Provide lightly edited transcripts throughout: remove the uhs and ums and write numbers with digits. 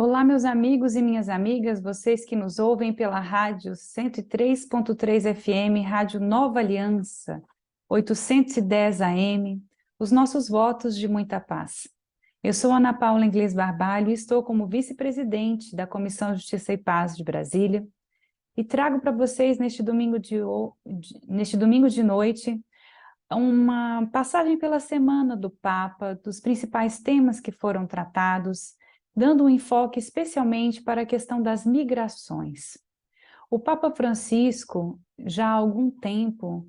Olá, meus amigos e minhas amigas, vocês que nos ouvem pela rádio 103.3 FM, Rádio Nova Aliança, 810 AM, os nossos votos de muita paz. Eu sou Ana Paula Inglês Barbalho e estou como vice-presidente da Comissão Justiça e Paz de Brasília e trago para vocês neste domingo de noite uma passagem pela semana do Papa, dos principais temas que foram tratados, dando um enfoque especialmente para a questão das migrações. O Papa Francisco, já há algum tempo,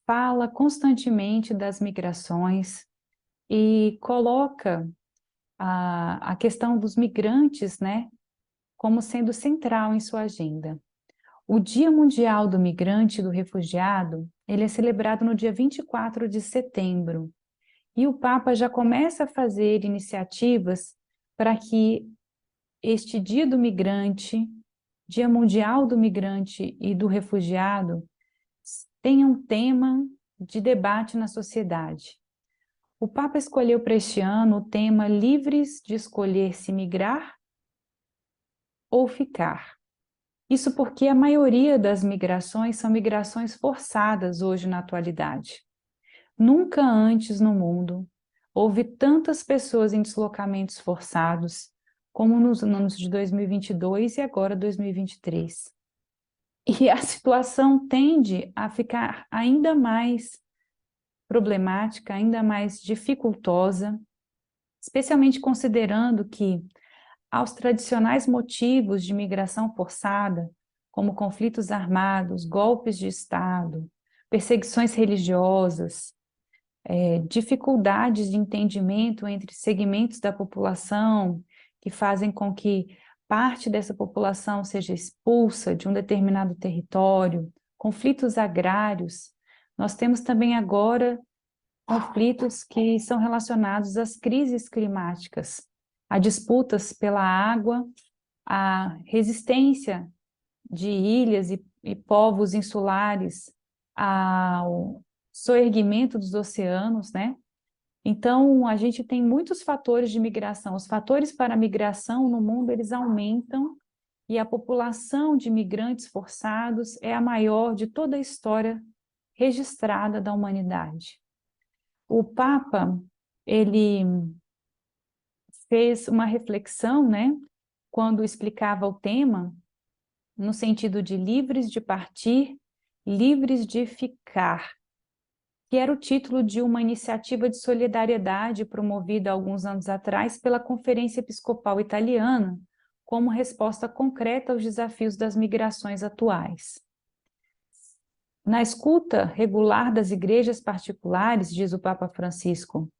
fala constantemente das migrações e coloca a questão dos migrantes, né, como sendo central em sua agenda. O Dia Mundial do Migrante e do Refugiado, ele é celebrado no dia 24 de setembro, e o Papa já começa a fazer iniciativas para que este Dia do Migrante, Dia Mundial do Migrante e do Refugiado, tenha um tema de debate na sociedade. O Papa escolheu para este ano o tema Livres de escolher se migrar ou ficar. Isso porque a maioria das migrações são migrações forçadas hoje na atualidade. Nunca antes no mundo houve tantas pessoas em deslocamentos forçados como nos anos de 2022 e agora 2023. E a situação tende a ficar ainda mais problemática, ainda mais dificultosa, especialmente considerando que aos tradicionais motivos de migração forçada, como conflitos armados, golpes de Estado, perseguições religiosas, dificuldades de entendimento entre segmentos da população, que fazem com que parte dessa população seja expulsa de um determinado território, conflitos agrários. Nós temos também agora conflitos que são relacionados às crises climáticas, a disputas pela água, a resistência de ilhas e povos insulares ao soerguimento dos oceanos, né? Então, a gente tem muitos fatores de migração. Os fatores para a migração no mundo, eles aumentam, e a população de migrantes forçados é a maior de toda a história registrada da humanidade. O Papa, ele fez uma reflexão, né, quando explicava o tema, no sentido de livres de partir, livres de ficar, que era o título de uma iniciativa de solidariedade promovida alguns anos atrás pela Conferência Episcopal Italiana, como resposta concreta aos desafios das migrações atuais. Na escuta regular das igrejas particulares, diz o Papa Francisco,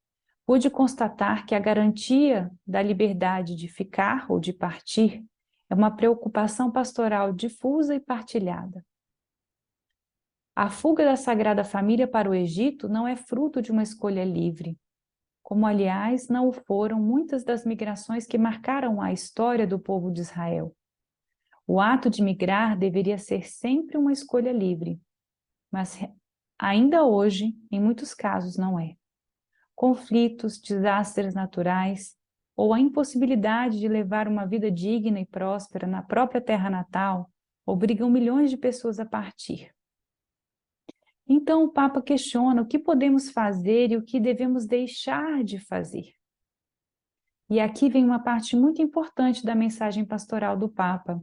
pude constatar que a garantia da liberdade de ficar ou de partir é uma preocupação pastoral difusa e partilhada. A fuga da Sagrada Família para o Egito não é fruto de uma escolha livre, como, aliás, não o foram muitas das migrações que marcaram a história do povo de Israel. O ato de migrar deveria ser sempre uma escolha livre, mas ainda hoje, em muitos casos, não é. Conflitos, desastres naturais ou a impossibilidade de levar uma vida digna e próspera na própria terra natal obrigam milhões de pessoas a partir. Então o Papa questiona o que podemos fazer e o que devemos deixar de fazer. E aqui vem uma parte muito importante da mensagem pastoral do Papa,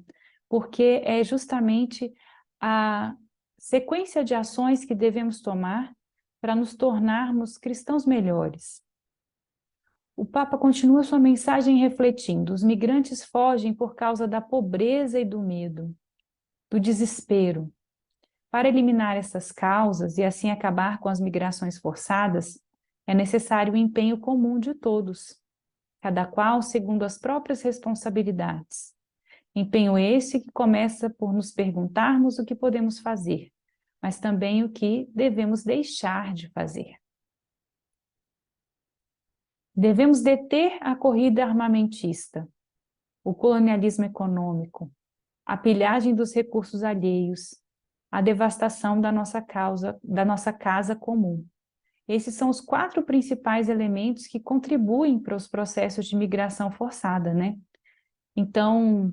porque é justamente a sequência de ações que devemos tomar para nos tornarmos cristãos melhores. O Papa continua sua mensagem refletindo: os migrantes fogem por causa da pobreza e do medo, do desespero. Para eliminar essas causas e assim acabar com as migrações forçadas, é necessário o empenho comum de todos, cada qual segundo as próprias responsabilidades. Empenho esse que começa por nos perguntarmos o que podemos fazer, mas também o que devemos deixar de fazer. Devemos deter a corrida armamentista, o colonialismo econômico, a pilhagem dos recursos alheios, a devastação da nossa casa comum. Esses são os 4 principais elementos que contribuem para os processos de migração forçada, né? Então,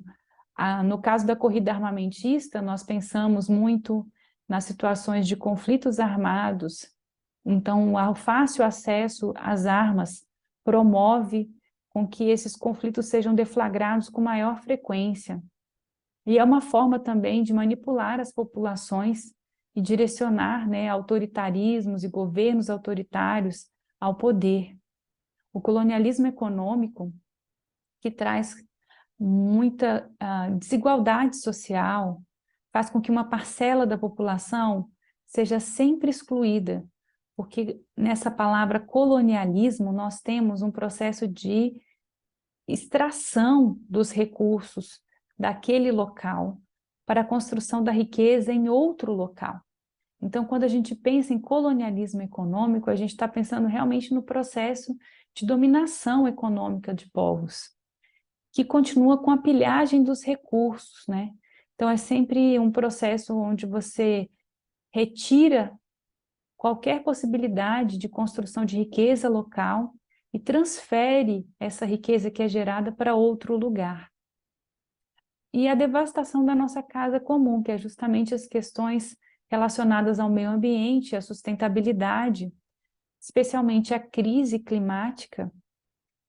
no caso da corrida armamentista, nós pensamos muito nas situações de conflitos armados. Então, o fácil acesso às armas promove com que esses conflitos sejam deflagrados com maior frequência. E é uma forma também de manipular as populações e direcionar, né, autoritarismos e governos autoritários ao poder. O colonialismo econômico, que traz muita desigualdade social, faz com que uma parcela da população seja sempre excluída, porque nessa palavra colonialismo nós temos um processo de extração dos recursos daquele local para a construção da riqueza em outro local. Então, quando a gente pensa em colonialismo econômico, a gente está pensando realmente no processo de dominação econômica de povos, que continua com a pilhagem dos recursos, né? Então, é sempre um processo onde você retira qualquer possibilidade de construção de riqueza local e transfere essa riqueza que é gerada para outro lugar. E a devastação da nossa casa comum, que é justamente as questões relacionadas ao meio ambiente, à sustentabilidade, especialmente a crise climática,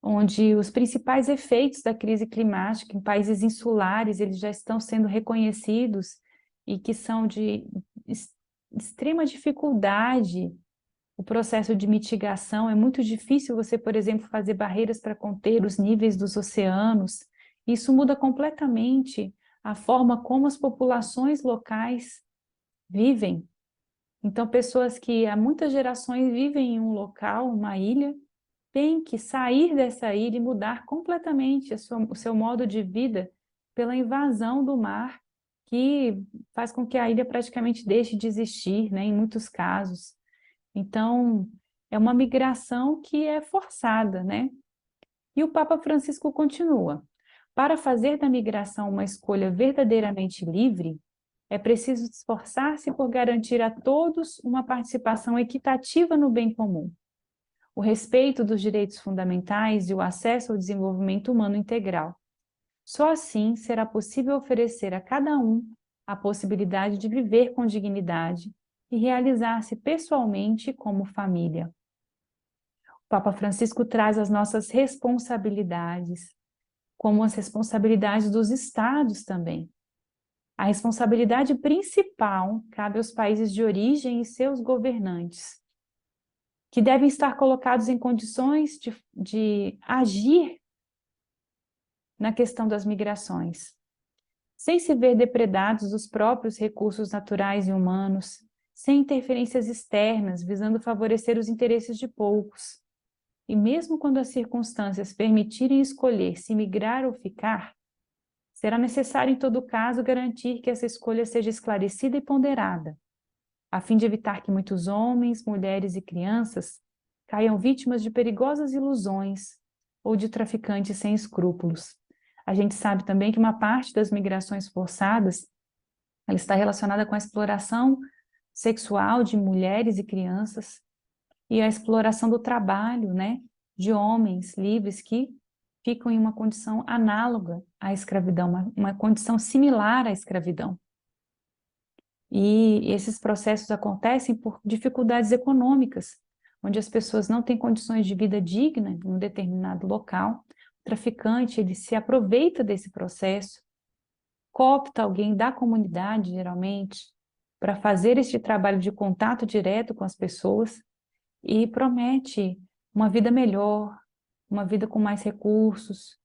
onde os principais efeitos da crise climática em países insulares, eles já estão sendo reconhecidos e que são de extrema dificuldade. O processo de mitigação é muito difícil você, por exemplo, fazer barreiras para conter os níveis dos oceanos. Isso muda completamente a forma como as populações locais vivem. Então, pessoas que há muitas gerações vivem em um local, uma ilha, têm que sair dessa ilha e mudar completamente o seu modo de vida pela invasão do mar, que faz com que a ilha praticamente deixe de existir, né, em muitos casos. Então, é uma migração que é forçada, né? E o Papa Francisco continua: para fazer da migração uma escolha verdadeiramente livre, é preciso esforçar-se por garantir a todos uma participação equitativa no bem comum, o respeito dos direitos fundamentais e o acesso ao desenvolvimento humano integral. Só assim será possível oferecer a cada um a possibilidade de viver com dignidade e realizar-se pessoalmente como família. O Papa Francisco traz as nossas responsabilidades, como as responsabilidades dos estados também. A responsabilidade principal cabe aos países de origem e seus governantes, que devem estar colocados em condições de agir na questão das migrações, sem se ver depredados dos próprios recursos naturais e humanos, sem interferências externas, visando favorecer os interesses de poucos. E mesmo quando as circunstâncias permitirem escolher se migrar ou ficar, será necessário, em todo caso, garantir que essa escolha seja esclarecida e ponderada, a fim de evitar que muitos homens, mulheres e crianças caiam vítimas de perigosas ilusões ou de traficantes sem escrúpulos. A gente sabe também que uma parte das migrações forçadas ela está relacionada com a exploração sexual de mulheres e crianças e a exploração do trabalho, né, de homens livres que ficam em uma condição análoga à escravidão, uma condição similar à escravidão. E esses processos acontecem por dificuldades econômicas, onde as pessoas não têm condições de vida digna em um determinado local. O traficante, ele se aproveita desse processo, coopta alguém da comunidade, geralmente, para fazer este trabalho de contato direto com as pessoas e promete uma vida melhor, uma vida com mais recursos,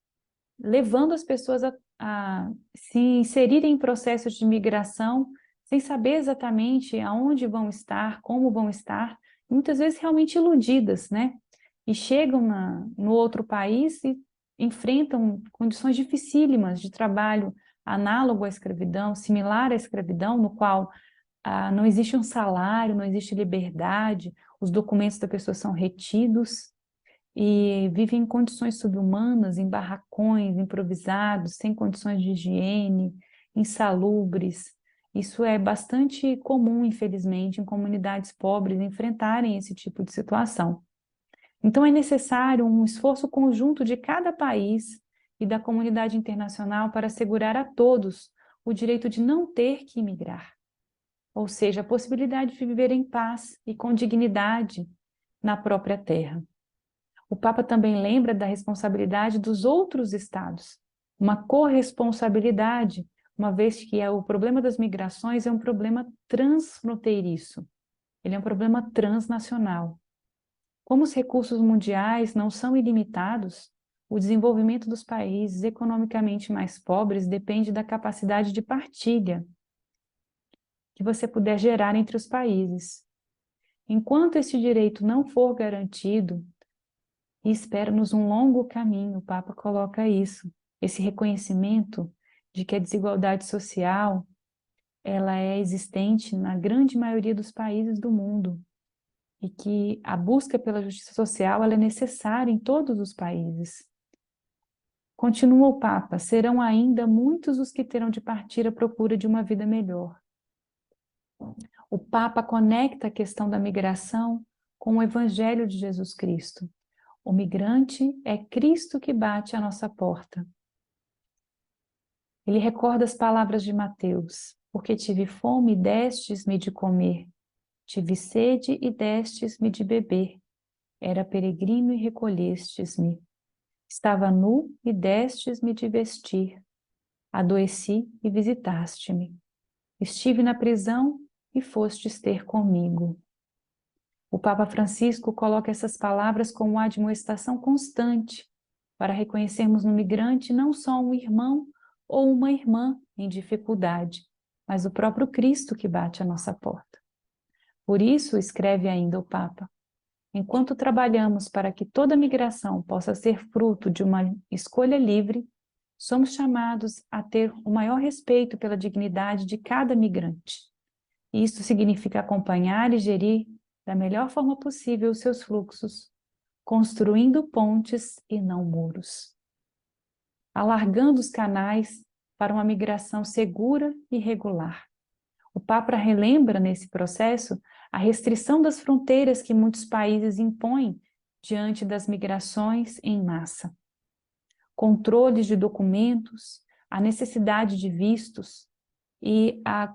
levando as pessoas a se inserirem em processos de migração sem saber exatamente aonde vão estar, como vão estar, muitas vezes realmente iludidas, né? E chegam no outro país e enfrentam condições dificílimas de trabalho análogo à escravidão, similar à escravidão, no qual não existe um salário, não existe liberdade, os documentos da pessoa são retidos e vivem em condições subhumanas, em barracões improvisados, sem condições de higiene, insalubres. Isso é bastante comum, infelizmente, em comunidades pobres enfrentarem esse tipo de situação. Então é necessário um esforço conjunto de cada país e da comunidade internacional para assegurar a todos o direito de não ter que imigrar, ou seja, a possibilidade de viver em paz e com dignidade na própria terra. O Papa também lembra da responsabilidade dos outros estados, uma corresponsabilidade, uma vez que o problema das migrações é um problema transfronteiriço, ele é um problema transnacional. Como os recursos mundiais não são ilimitados, o desenvolvimento dos países economicamente mais pobres depende da capacidade de partilha que você puder gerar entre os países. Enquanto esse direito não for garantido, e espera-nos um longo caminho, o Papa coloca isso, esse reconhecimento de que a desigualdade social ela é existente na grande maioria dos países do mundo e que a busca pela justiça social ela é necessária em todos os países. Continua o Papa, serão ainda muitos os que terão de partir à procura de uma vida melhor. O Papa conecta a questão da migração com o Evangelho de Jesus Cristo. O migrante é Cristo que bate à nossa porta. Ele recorda as palavras de Mateus, porque tive fome e destes-me de comer, tive sede e destes-me de beber, era peregrino e recolhestes-me, estava nu e destes-me de vestir, adoeci e visitaste-me, estive na prisão e fostes ter comigo. O Papa Francisco coloca essas palavras como uma admoestação constante para reconhecermos no migrante não só um irmão ou uma irmã em dificuldade, mas o próprio Cristo que bate à nossa porta. Por isso, escreve ainda o Papa, enquanto trabalhamos para que toda migração possa ser fruto de uma escolha livre, somos chamados a ter o maior respeito pela dignidade de cada migrante. Isso significa acompanhar e gerir da melhor forma possível os seus fluxos, construindo pontes e não muros, alargando os canais para uma migração segura e regular. O Papa relembra nesse processo a restrição das fronteiras que muitos países impõem diante das migrações em massa. Controles de documentos, a necessidade de vistos e a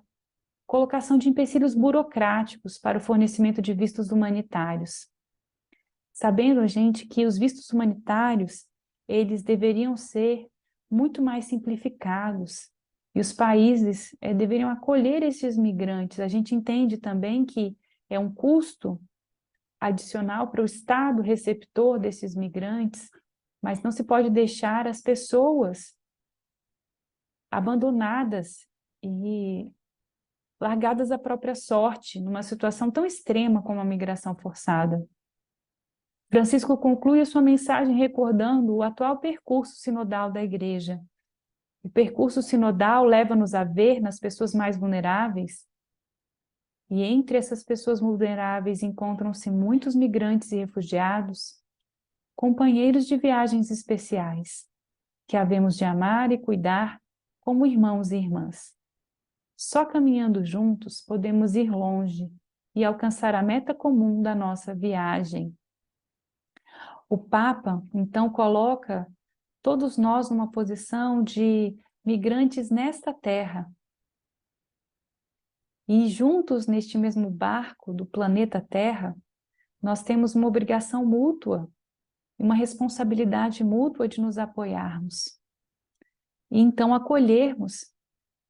colocação de empecilhos burocráticos para o fornecimento de vistos humanitários. Sabendo, gente, que os vistos humanitários, eles deveriam ser muito mais simplificados e os países deveriam acolher esses migrantes. A gente entende também que é um custo adicional para o Estado receptor desses migrantes, mas não se pode deixar as pessoas abandonadas e largadas à própria sorte, numa situação tão extrema como a migração forçada. Francisco conclui a sua mensagem recordando o atual percurso sinodal da Igreja. O percurso sinodal leva-nos a ver nas pessoas mais vulneráveis, e entre essas pessoas vulneráveis encontram-se muitos migrantes e refugiados, companheiros de viagens especiais, que havemos de amar e cuidar como irmãos e irmãs. Só caminhando juntos podemos ir longe e alcançar a meta comum da nossa viagem. O Papa, então, coloca todos nós numa posição de migrantes nesta terra. E juntos, neste mesmo barco do planeta Terra, nós temos uma obrigação mútua, uma responsabilidade mútua de nos apoiarmos. E então acolhermos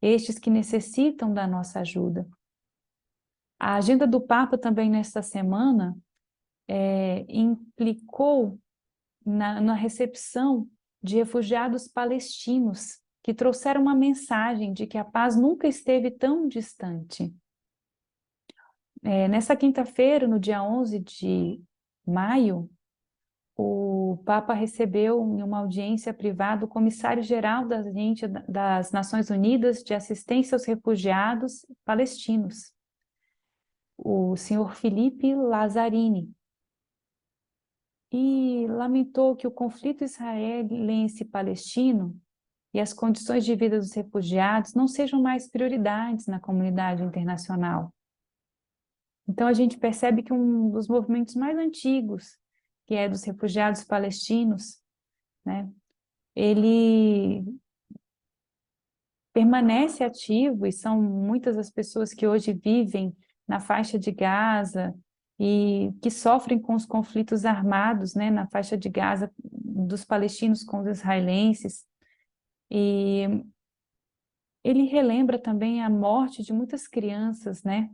estes que necessitam da nossa ajuda. A agenda do Papa também nesta semana implicou na recepção de refugiados palestinos que trouxeram uma mensagem de que a paz nunca esteve tão distante. Nessa quinta-feira, no dia 11 de maio, o Papa recebeu em uma audiência privada o comissário-geral das Nações Unidas de Assistência aos Refugiados Palestinos, o senhor Filipe Lazzarini, e lamentou que o conflito israelense-palestino e as condições de vida dos refugiados não sejam mais prioridades na comunidade internacional. Então a gente percebe que um dos movimentos mais antigos, que é dos refugiados palestinos, né, ele permanece ativo, e são muitas as pessoas que hoje vivem na faixa de Gaza e que sofrem com os conflitos armados, né, na faixa de Gaza, dos palestinos com os israelenses. E ele relembra também a morte de muitas crianças, né,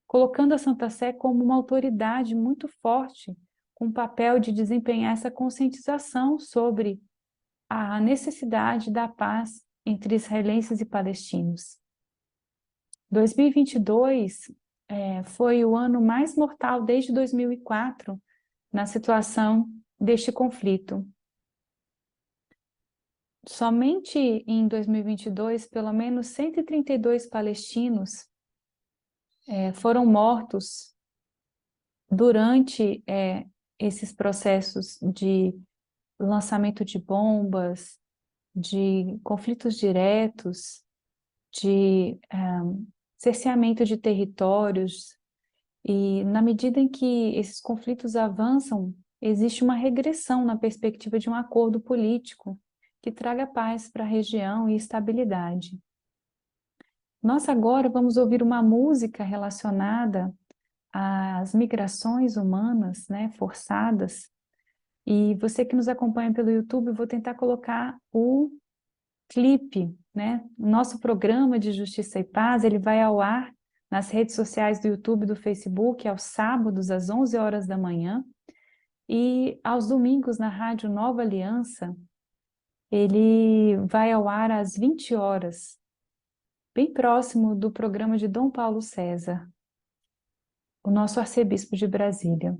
colocando a Santa Sé como uma autoridade muito forte, com o papel de desempenhar essa conscientização sobre a necessidade da paz entre israelenses e palestinos. 2022 foi o ano mais mortal desde 2004 na situação deste conflito. Somente em 2022, pelo menos 132 palestinos foram mortos durante esses processos de lançamento de bombas, de conflitos diretos, de cerceamento de territórios. E na medida em que esses conflitos avançam, existe uma regressão na perspectiva de um acordo político que traga paz para a região e estabilidade. Nós agora vamos ouvir uma música relacionada às migrações humanas, né, forçadas. E você que nos acompanha pelo YouTube, eu vou tentar colocar o clipe, né? O nosso programa de Justiça e Paz, ele vai ao ar nas redes sociais do YouTube e do Facebook aos sábados às 11 horas da manhã e aos domingos na Rádio Nova Aliança, ele vai ao ar às 20 horas, bem próximo do programa de Dom Paulo César, o nosso arcebispo de Brasília.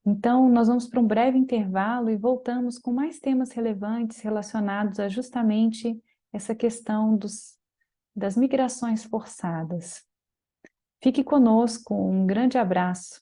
Então, nós vamos para um breve intervalo e voltamos com mais temas relevantes relacionados a justamente essa questão das migrações forçadas. Fique conosco, um grande abraço.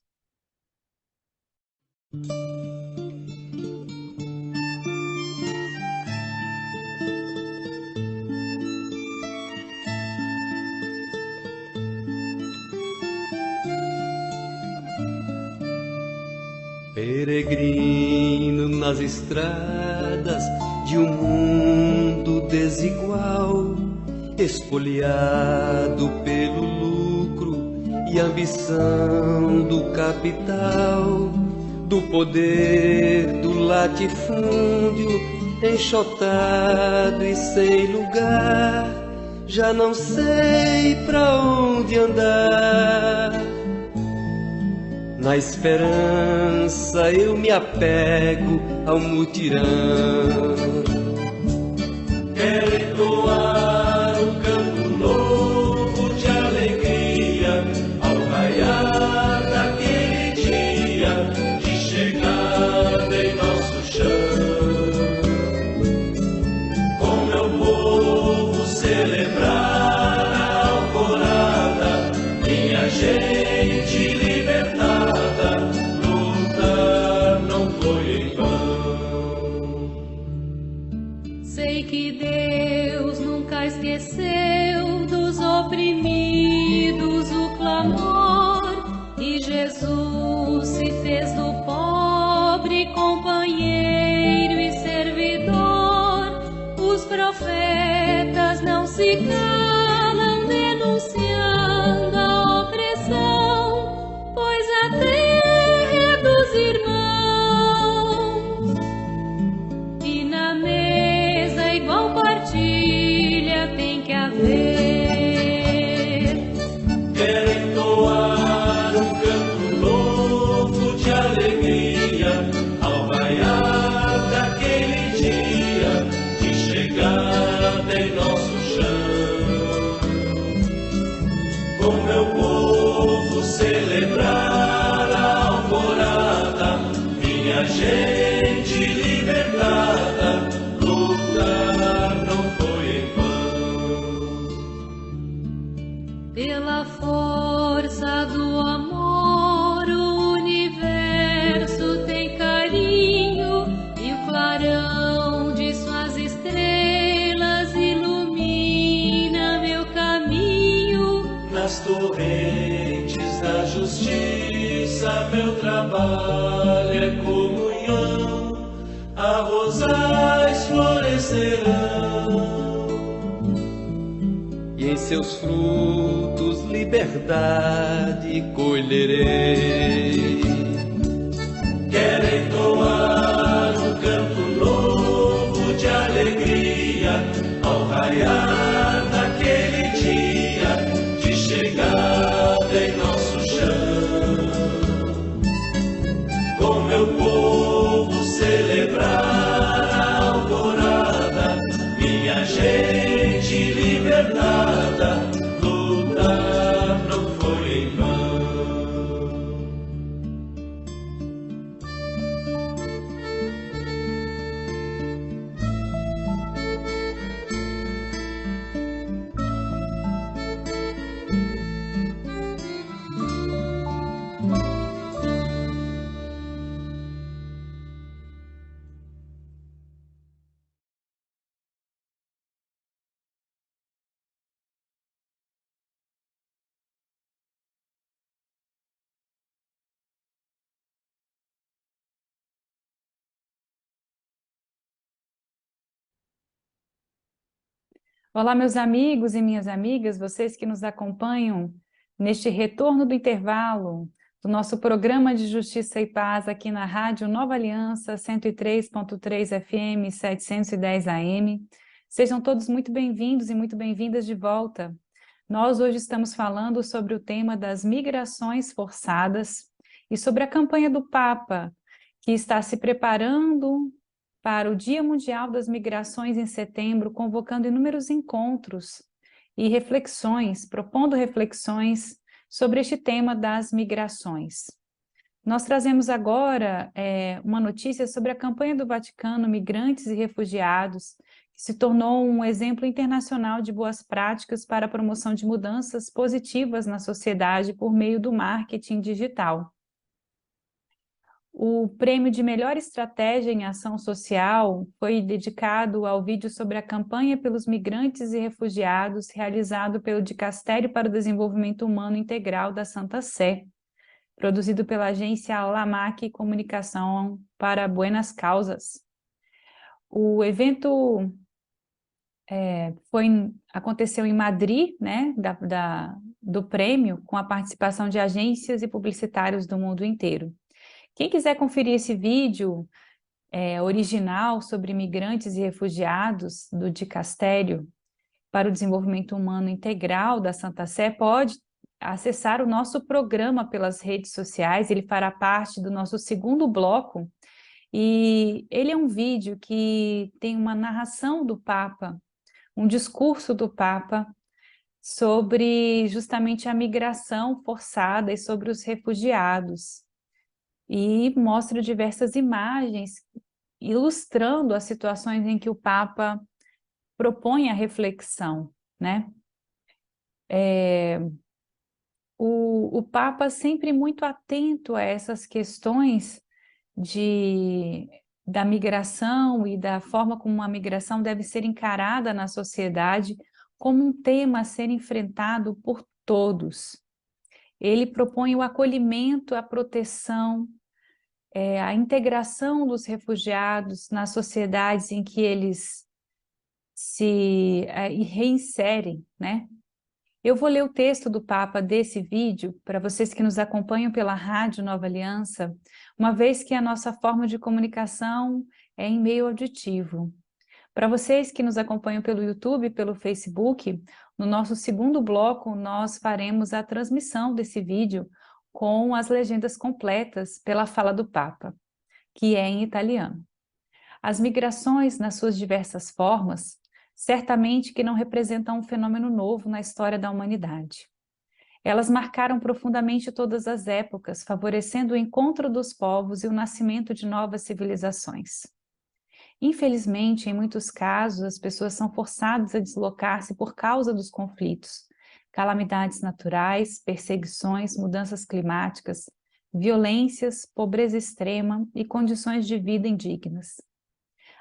Peregrino nas estradas de um mundo desigual, espoliado pelo lucro e ambição do capital, do poder do latifúndio, enxotado e sem lugar, já não sei pra onde andar. Na esperança eu me apego ao mutirão. Quero entoar um canto novo de alegria ao raiar daquele dia de chegada em nosso chão. Com meu povo celebrar a alvorada, minha gente libertada. Sei que Deus nunca esqueceu dos oprimidos o clamor, e Jesus se fez do pobre companheiro e servidor. Os profetas não se calam denunciando a opressão, pois a terra é dos irmãos, e na mesa igual partilha tem que haver. Quero entoar um canto novo de alegria ao raiar daquele dia de chegada em nosso chão. Com meu povo celebrar a alvorada, minha gente libertada, lutar não foi em vão. Pela força do amor, o universo tem carinho, e o clarão de suas estrelas ilumina meu caminho. Nas torrentes da justiça, meu trabalho é comunhão. A rosas florescerão. E em seus frutos liberdade colherei. Quero entoar um canto novo de alegria ao raiar daquele dia de chegada em nosso chão. Com meu povo celebrar a alvorada, minha gente liberdada, lutar não foi em vão. Olá, meus amigos e minhas amigas, vocês que nos acompanham neste retorno do intervalo do nosso programa de Justiça e Paz aqui na Rádio Nova Aliança, 103.3 FM, 710 AM. Sejam todos muito bem-vindos e muito bem-vindas de volta. Nós hoje estamos falando sobre o tema das migrações forçadas e sobre a campanha do Papa, que está se preparando para o Dia Mundial das Migrações em setembro, convocando inúmeros encontros e reflexões, propondo reflexões sobre este tema das migrações. Nós trazemos agora uma notícia sobre a campanha do Vaticano Migrantes e Refugiados, que se tornou um exemplo internacional de boas práticas para a promoção de mudanças positivas na sociedade por meio do marketing digital. O prêmio de melhor estratégia em ação social foi dedicado ao vídeo sobre a campanha pelos migrantes e refugiados realizado pelo Dicastério para o Desenvolvimento Humano Integral da Santa Sé, produzido pela agência Lamac Comunicação para Buenas Causas. O evento aconteceu em Madrid, né, do prêmio, com a participação de agências e publicitários do mundo inteiro. Quem quiser conferir esse vídeo original sobre migrantes e refugiados do Dicastério para o Desenvolvimento Humano Integral da Santa Sé, pode acessar o nosso programa pelas redes sociais. Ele fará parte do nosso segundo bloco, e ele é um vídeo que tem uma narração do Papa, um discurso do Papa sobre justamente a migração forçada e sobre os refugiados. E mostra diversas imagens ilustrando as situações em que o Papa propõe a reflexão, né? O Papa sempre muito atento a essas questões da migração e da forma como a migração deve ser encarada na sociedade como um tema a ser enfrentado por todos. Ele propõe o acolhimento, a proteção, a integração dos refugiados nas sociedades em que eles se reinserem, né? Eu vou ler o texto do Papa desse vídeo para vocês que nos acompanham pela Rádio Nova Aliança, uma vez que a nossa forma de comunicação é em meio auditivo. Para vocês que nos acompanham pelo YouTube e pelo Facebook, no nosso segundo bloco nós faremos a transmissão desse vídeo com as legendas completas pela fala do Papa, que é em italiano. As migrações, nas suas diversas formas, certamente que não representam um fenômeno novo na história da humanidade. Elas marcaram profundamente todas as épocas, favorecendo o encontro dos povos e o nascimento de novas civilizações. Infelizmente, em muitos casos, as pessoas são forçadas a deslocar-se por causa dos conflitos, calamidades naturais, perseguições, mudanças climáticas, violências, pobreza extrema e condições de vida indignas.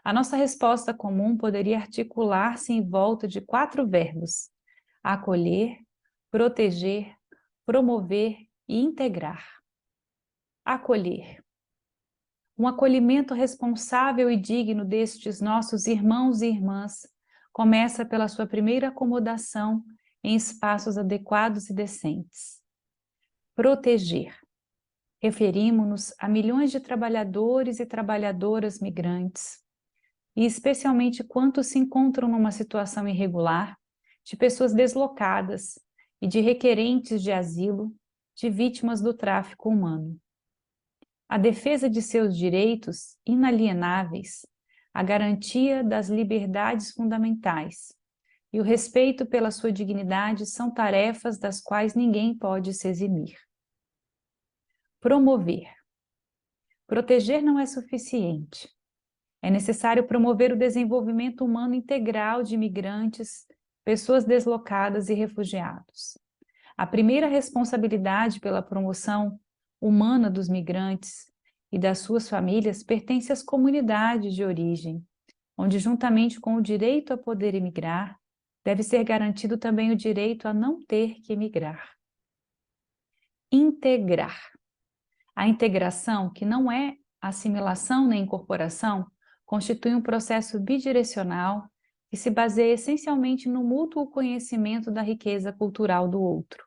A nossa resposta comum poderia articular-se em volta de 4 verbos: acolher, proteger, promover e integrar. Acolher. Um acolhimento responsável e digno destes nossos irmãos e irmãs começa pela sua primeira acomodação em espaços adequados e decentes. Proteger. Referimos-nos a milhões de trabalhadores e trabalhadoras migrantes, e especialmente quantos se encontram numa situação irregular, de pessoas deslocadas e de requerentes de asilo, de vítimas do tráfico humano. A defesa de seus direitos inalienáveis, a garantia das liberdades fundamentais e o respeito pela sua dignidade são tarefas das quais ninguém pode se eximir. Promover. Proteger não é suficiente. É necessário promover o desenvolvimento humano integral de imigrantes, pessoas deslocadas e refugiados. A primeira responsabilidade pela promoção humana dos migrantes e das suas famílias pertence às comunidades de origem, onde, juntamente com o direito a poder emigrar, deve ser garantido também o direito a não ter que emigrar. Integrar. A integração, que não é assimilação nem incorporação, constitui um processo bidirecional que se baseia essencialmente no mútuo conhecimento da riqueza cultural do outro.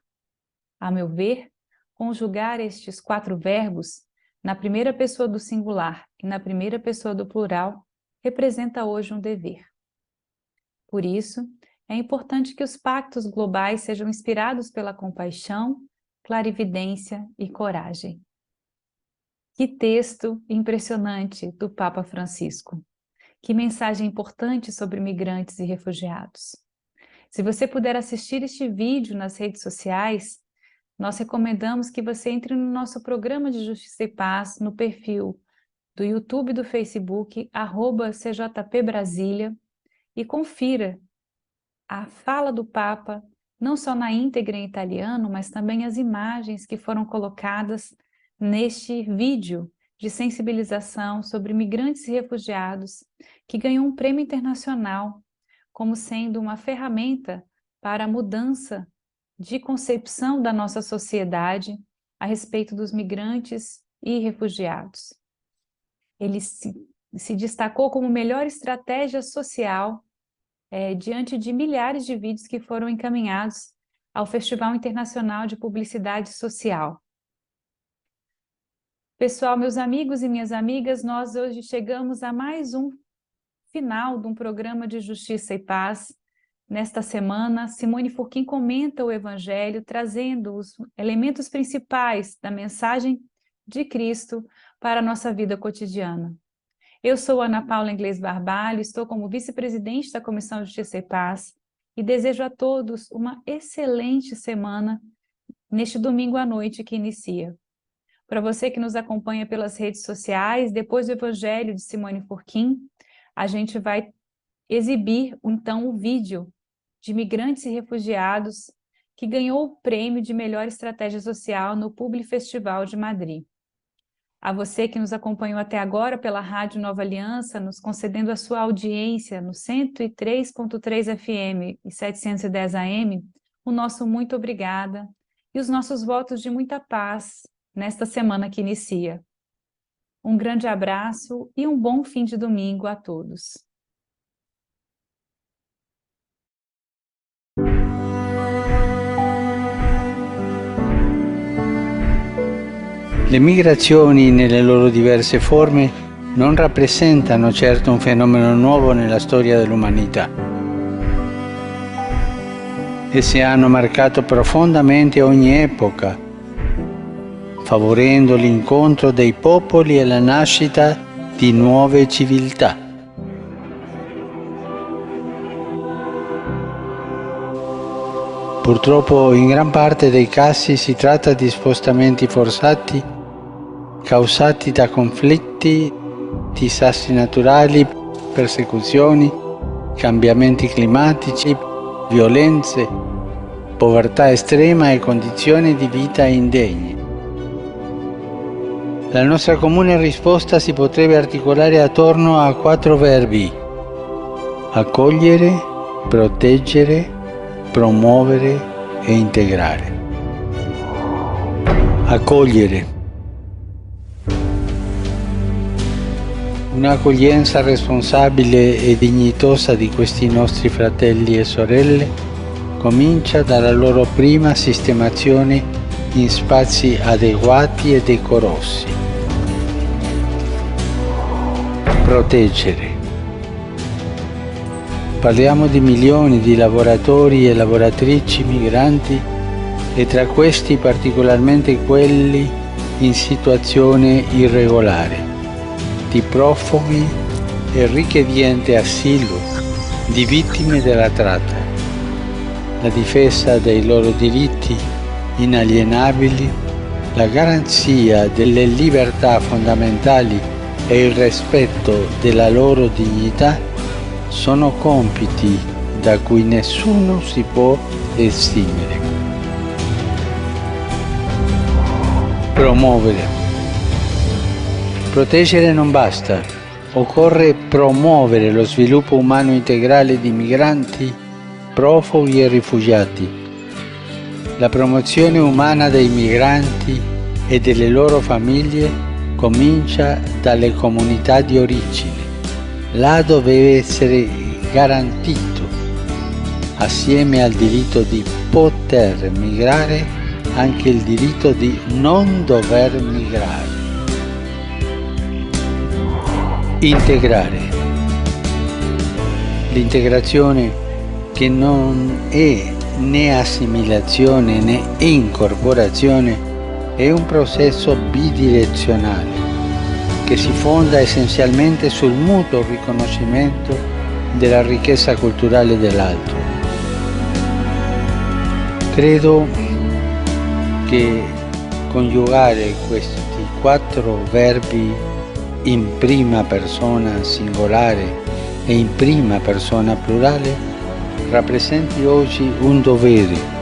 A meu ver, conjugar estes 4 verbos na primeira pessoa do singular e na primeira pessoa do plural representa hoje um dever. Por isso, é importante que os pactos globais sejam inspirados pela compaixão, clarividência e coragem. Que texto impressionante do Papa Francisco! Que mensagem importante sobre migrantes e refugiados! Se você puder assistir este vídeo nas redes sociais, nós recomendamos que você entre no nosso programa de Justiça e Paz no perfil do YouTube e do Facebook, @CJPBrasília, e confira a fala do Papa, não só na íntegra em italiano, mas também as imagens que foram colocadas neste vídeo de sensibilização sobre migrantes e refugiados, que ganhou um prêmio internacional como sendo uma ferramenta para a mudança de concepção da nossa sociedade a respeito dos migrantes e refugiados. Ele se destacou como melhor estratégia social diante de milhares de vídeos que foram encaminhados ao Festival Internacional de Publicidade Social. Pessoal, meus amigos e minhas amigas, nós hoje chegamos a mais um final de um programa de Justiça e Paz. Nesta semana, Simone Furquim comenta o Evangelho, trazendo os elementos principais da mensagem de Cristo para a nossa vida cotidiana. Eu sou Ana Paula Inglês Barbalho, estou como vice-presidente da Comissão Justiça e Paz e desejo a todos uma excelente semana neste domingo à noite que inicia. Para você que nos acompanha pelas redes sociais, depois do Evangelho de Simone Furquim, a gente vai exibir, então, o vídeo de migrantes e refugiados que ganhou o prêmio de melhor estratégia social no Publi Festival de Madrid. A você que nos acompanhou até agora pela Rádio Nova Aliança, nos concedendo a sua audiência no 103.3 FM e 710 AM, o nosso muito obrigada e os nossos votos de muita paz nesta semana que inicia. Um grande abraço e um bom fim de domingo a todos. Le migrazioni nelle loro diverse forme non rappresentano certo un fenomeno nuovo nella storia dell'umanità. Esse hanno marcato profondamente ogni epoca, favorendo l'incontro dei popoli e la nascita di nuove civiltà. Purtroppo in gran parte dei casi si tratta di spostamenti forzati causati da conflitti, disastri naturali, persecuzioni, cambiamenti climatici, violenze, povertà estrema e condizioni di vita indegne. La nostra comune risposta si potrebbe articolare attorno a 4 verbi: accogliere, proteggere, promuovere e integrare. Un'accoglienza responsabile e dignitosa di questi nostri fratelli e sorelle comincia dalla loro prima sistemazione in spazi adeguati e decorosi. Proteggere. Parliamo di milioni di lavoratori e lavoratrici migranti e tra questi particolarmente quelli in situazione irregolare, di profughi e richiedenti asilo, di vittime della tratta. La difesa dei loro diritti inalienabili, la garanzia delle libertà fondamentali e il rispetto della loro dignità sono compiti da cui nessuno si può esimere. Promuovere. Proteggere non basta, occorre promuovere lo sviluppo umano integrale di migranti, profughi e rifugiati. La promozione umana dei migranti e delle loro famiglie comincia dalle comunità di origine. Là deve essere garantito, assieme al diritto di poter migrare, anche il diritto di non dover migrare. Integrare. L'integrazione, che non è né assimilazione né incorporazione, è un processo bidirezionale che si fonda essenzialmente sul mutuo riconoscimento della ricchezza culturale dell'altro. Credo che coniugare questi 4 verbi in prima persona singolare e in prima persona plurale rappresenti oggi un dovere.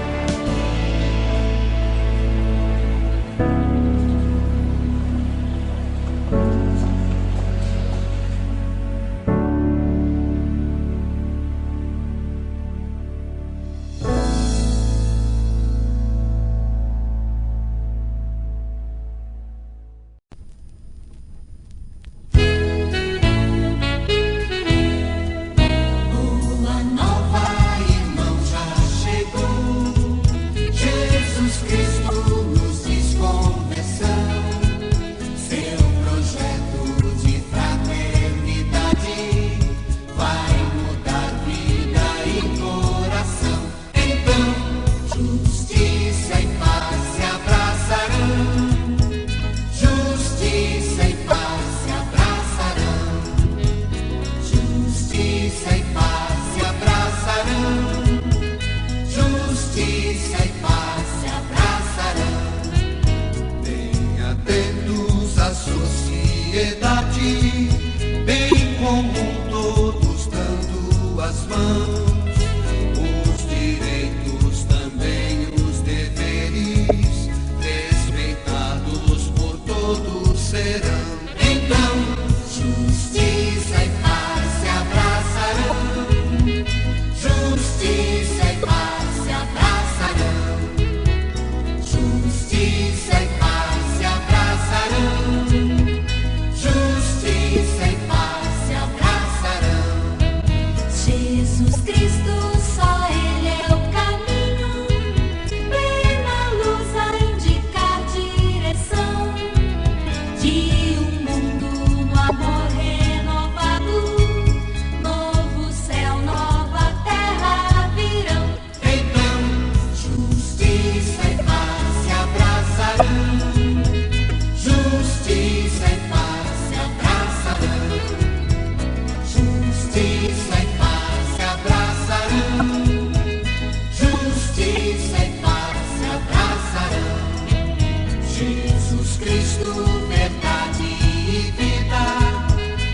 Cristo, verdade e vida,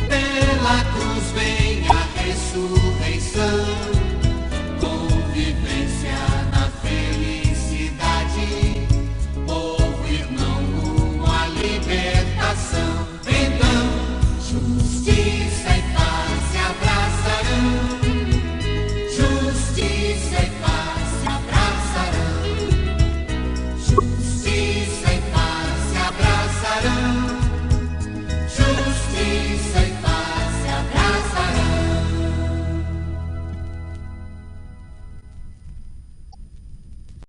pela cruz venha ressuscitar.